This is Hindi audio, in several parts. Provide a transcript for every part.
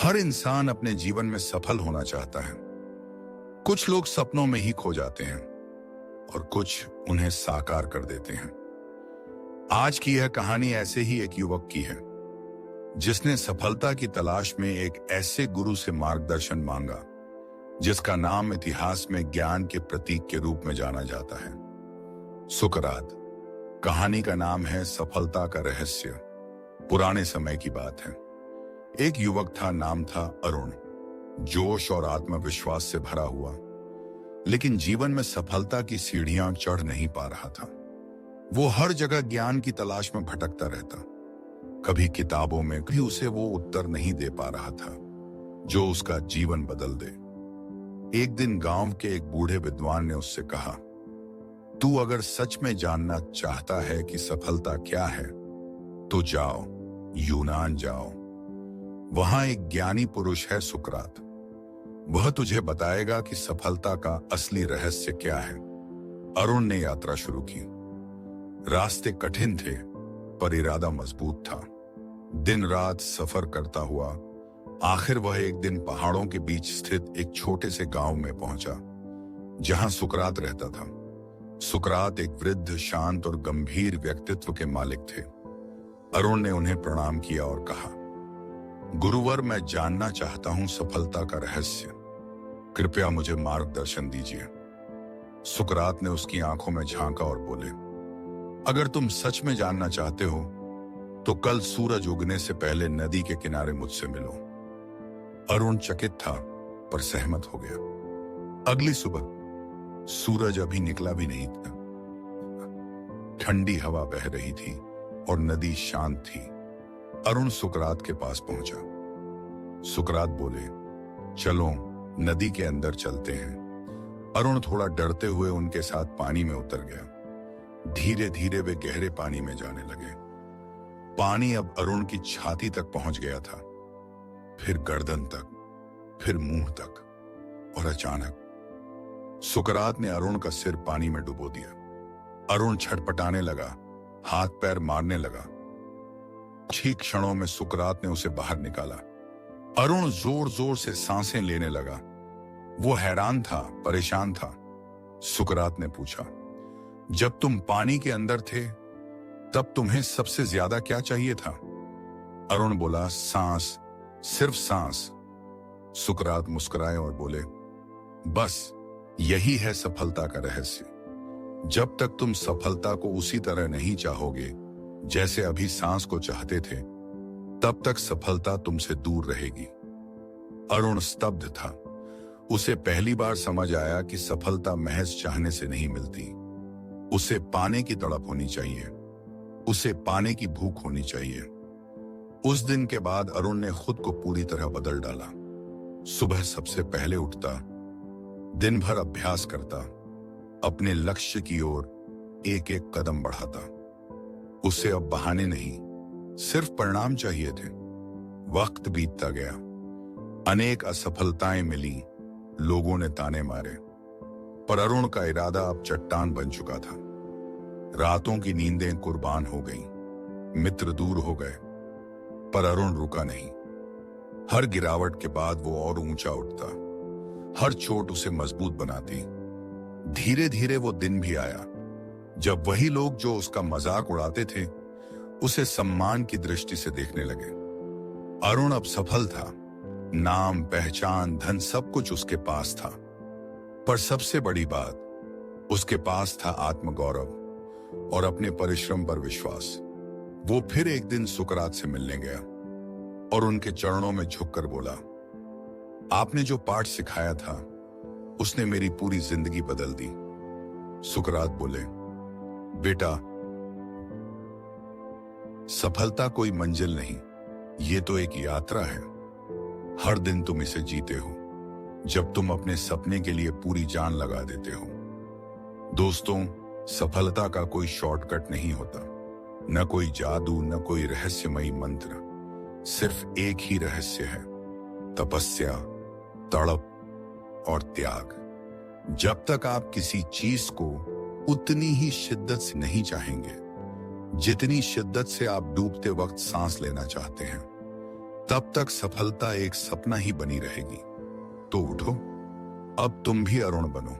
हर इंसान अपने जीवन में सफल होना चाहता है। कुछ लोग सपनों में ही खो जाते हैं और कुछ उन्हें साकार कर देते हैं। आज की यह कहानी ऐसे ही एक युवक की है जिसने सफलता की तलाश में एक ऐसे गुरु से मार्गदर्शन मांगा जिसका नाम इतिहास में ज्ञान के प्रतीक के रूप में जाना जाता है, सुकरात। कहानी का नाम है सफलता का रहस्य। पुराने समय की बात है। एक युवक था, नाम था अरुण। जोश और आत्मविश्वास से भरा हुआ, लेकिन जीवन में सफलता की सीढ़ियां चढ़ नहीं पा रहा था। वो हर जगह ज्ञान की तलाश में भटकता रहता। कभी किताबों में, कभी उसे वो उत्तर नहीं दे पा रहा था जो उसका जीवन बदल दे। एक दिन गांव के एक बूढ़े विद्वान ने उससे कहा, तू अगर सच में जानना चाहता है कि सफलता क्या है तो जाओ, यूनान जाओ। वहां एक ज्ञानी पुरुष है, सुकरात। वह तुझे बताएगा कि सफलता का असली रहस्य क्या है। अरुण ने यात्रा शुरू की। रास्ते कठिन थे पर इरादा मजबूत था। दिन रात सफर करता हुआ आखिर वह एक दिन पहाड़ों के बीच स्थित एक छोटे से गांव में पहुंचा जहां सुकरात रहता था। सुकरात एक वृद्ध, शांत और गंभीर व्यक्तित्व के मालिक थे। अरुण ने उन्हें प्रणाम किया और कहा, गुरुवर, मैं जानना चाहता हूं सफलता का रहस्य। कृपया मुझे मार्गदर्शन दीजिए। सुकरात ने उसकी आंखों में झांका और बोले, अगर तुम सच में जानना चाहते हो तो कल सूरज उगने से पहले नदी के किनारे मुझसे मिलो। अरुण चकित था पर सहमत हो गया। अगली सुबह सूरज अभी निकला भी नहीं था। ठंडी हवा बह रही थी और नदी शांत थी। अरुण सुकरात के पास पहुंचा। सुकरात बोले, चलो नदी के अंदर चलते हैं। अरुण थोड़ा डरते हुए उनके साथ पानी में उतर गया। धीरे धीरे वे गहरे पानी में जाने लगे। पानी अब अरुण की छाती तक पहुंच गया था, फिर गर्दन तक, फिर मुंह तक, और अचानक सुकरात ने अरुण का सिर पानी में डुबो दिया। अरुण छटपटाने लगा, हाथ पैर मारने लगा। ठीक क्षणों में सुकरात ने उसे बाहर निकाला। अरुण जोर जोर से सांसें लेने लगा। वो हैरान था, परेशान था। सुकरात ने पूछा, जब तुम पानी के अंदर थे तब तुम्हें सबसे ज्यादा क्या चाहिए था? अरुण बोला, सांस, सिर्फ सांस। सुकरात मुस्कुराए और बोले, बस यही है सफलता का रहस्य। जब तक तुम सफलता को उसी तरह नहीं चाहोगे जैसे अभी सांस को चाहते थे, तब तक सफलता तुमसे दूर रहेगी। अरुण स्तब्ध था। उसे पहली बार समझ आया कि सफलता महज चाहने से नहीं मिलती। उसे पाने की तड़प होनी चाहिए, उसे पाने की भूख होनी चाहिए। उस दिन के बाद अरुण ने खुद को पूरी तरह बदल डाला। सुबह सबसे पहले उठता, दिन भर अभ्यास करता, अपने लक्ष्य की ओर एक एक कदम बढ़ाता। उसे अब बहाने नहीं, सिर्फ परिणाम चाहिए थे। वक्त बीतता गया। अनेक असफलताएं मिली, लोगों ने ताने मारे, पर अरुण का इरादा अब चट्टान बन चुका था। रातों की नींदें कुर्बान हो गईं, मित्र दूर हो गए, पर अरुण रुका नहीं। हर गिरावट के बाद वो और ऊंचा उठता, हर चोट उसे मजबूत बनाती। धीरे धीरे वो दिन भी आया जब वही लोग जो उसका मजाक उड़ाते थे उसे सम्मान की दृष्टि से देखने लगे। अरुण अब सफल था। नाम, पहचान, धन, सब कुछ उसके पास था, पर सबसे बड़ी बात, उसके पास था आत्मगौरव और अपने परिश्रम पर विश्वास। वो फिर एक दिन सुकरात से मिलने गया और उनके चरणों में झुककर बोला, आपने जो पाठ सिखाया था उसने मेरी पूरी जिंदगी बदल दी। सुकरात बोले, बेटा, सफलता कोई मंजिल नहीं, ये तो एक यात्रा है। हर दिन तुम इसे जीते हो जब तुम अपने सपने के लिए पूरी जान लगा देते हो। दोस्तों, सफलता का कोई शॉर्टकट नहीं होता, न कोई जादू, न कोई रहस्यमयी मंत्र। सिर्फ एक ही रहस्य है, तपस्या, तड़प और त्याग। जब तक आप किसी चीज को उतनी ही शिद्दत से नहीं चाहेंगे जितनी शिद्दत से आप डूबते वक्त सांस लेना चाहते हैं, तब तक सफलता एक सपना ही बनी रहेगी। तो उठो, अब तुम भी अरुण बनो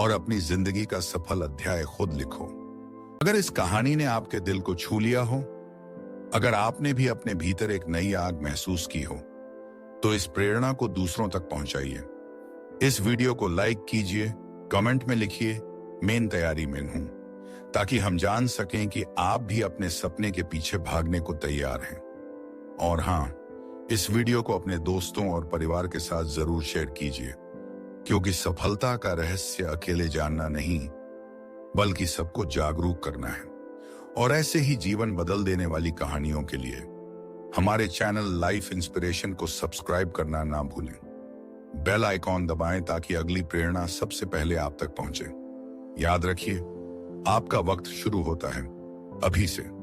और अपनी जिंदगी का सफल अध्याय खुद लिखो। अगर इस कहानी ने आपके दिल को छू लिया हो, अगर आपने भी अपने भीतर एक नई आग महसूस की हो, तो इस प्रेरणा को दूसरों तक पहुंचाइए। इस वीडियो को लाइक कीजिए, कमेंट में लिखिए मैं तैयारी में हूं, ताकि हम जान सकें कि आप भी अपने सपने के पीछे भागने को तैयार हैं। और हां, इस वीडियो को अपने दोस्तों और परिवार के साथ जरूर शेयर कीजिए, क्योंकि सफलता का रहस्य अकेले जानना नहीं, बल्कि सबको जागरूक करना है। और ऐसे ही जीवन बदल देने वाली कहानियों के लिए हमारे चैनल लाइफ इंस्पिरेशन को सब्सक्राइब करना ना भूलें। बेल आइकॉन दबाएं ताकि अगली प्रेरणा सबसे पहले आप तक पहुंचे। याद रखिए, आपका वक्त शुरू होता है अभी से।